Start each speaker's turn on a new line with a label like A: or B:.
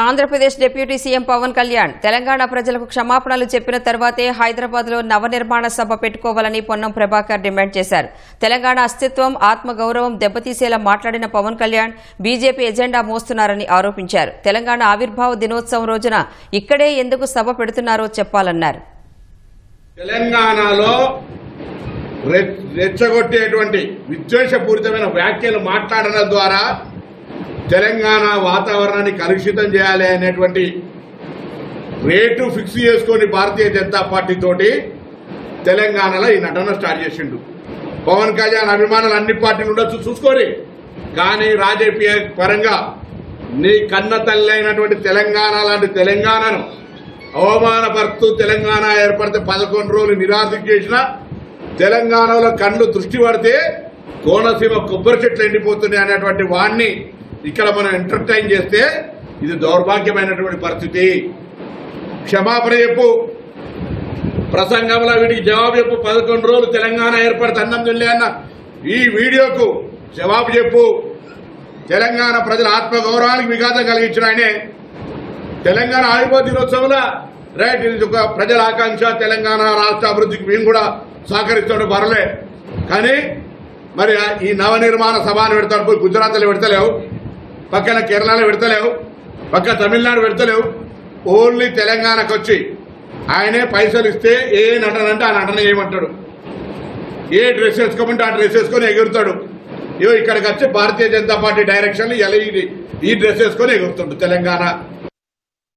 A: Andhra Pradesh deputy CM Pawan Kalyan Telangana ప్రజలకు క్షమాపణలు చెప్పిన తర్వాతే హైదరాబాద్లో నవనిర్మాణ సభ పెట్టుకోవాలని పొన్నం ప్రభాకర్ డిమాండ్ చేశారు. తెలంగాణ అస్తిత్వం, ఆత్మగౌరవం దెబ్బతీసేలా మాట్లాడిన పవన్ కళ్యాణ్ బీజేపీ ఎజెండా మోస్తున్నారని ఆరోపించారు. తెలంగాణ ఆవిర్భావ దినోత్సవం రోజున ఇక్కడే ఎందుకు సభ పెడుతున్నారో చెప్పాలన్నారు.
B: తెలంగాణలో రెచ్చగొట్టేటువంటి విద్వేషపూరితమైన వ్యాఖ్యలు మాట్లాడడం ద్వారా తెలంగాణ వాతావరణాన్ని కలుషితం చేయాలి అనేటువంటి రేటు ఫిక్స్ చేసుకొని భారతీయ జనతా పార్టీ తోటి తెలంగాణలో ఈ నటన స్టార్ట్ చేసిండు. పవన్ కళ్యాణ్ అభిమానులు అన్ని పార్టీలు ఉండొచ్చు చూసుకోరి, కానీ రాజకీయ పరంగా నీ కన్న తల్లి అయినటువంటి తెలంగాణ లాంటి తెలంగాణను అవమానపరుస్తూ తెలంగాణ ఏర్పడితే 11 రోజులు నిరాశ చేసిన తెలంగాణలో కళ్ళు దృష్టి పడితే కోనసీమ కొబ్బరి చెట్లు ఎండిపోతున్నాయి అనేటువంటి వాడిని ఇక్కడ మనం ఎంటర్టైన్ చేస్తే ఇది దౌర్భాగ్యమైనటువంటి పరిస్థితి. క్షమాపణ చెప్పు, ప్రసంగంలో వీడికి జవాబు చెప్పు. 11 రోజులు తెలంగాణ ఏర్పడితే అన్నం తినలే అన్న ఈ వీడియోకు జవాబు చెప్పు. తెలంగాణ ప్రజల ఆత్మగౌరవానికి విఘాతం కలిగించిన ఆయనే తెలంగాణ ఆవిర్భావ దినోత్సవంలో రైట్, ఇది ఒక ప్రజల ఆకాంక్ష, తెలంగాణ రాష్ట్ర అభివృద్ధికి మేము కూడా సహకరిస్తాడు పర్లే, కానీ మరి ఈ నవనిర్మాణ సభను పెడతాడు. పోయి గుజరాత్లో పెడతలేవు, పక్కన కేరళలో పెడతలేవు, పక్క తమిళనాడు పెడతలేవు. ఓన్లీ తెలంగాణకు వచ్చి ఆయనే పైసలు ఇస్తే ఏ నటన అంటే ఆ నటన ఏమంటాడు, ఏ డ్రెస్ వేసుకోమంటే ఆ డ్రెస్ వేసుకొని ఎగురుతాడు. ఇక్కడికి వచ్చి భారతీయ జనతా పార్టీ డైరెక్షన్ ఈ డ్రెస్ వేసుకొని ఎగురుతాడు తెలంగాణ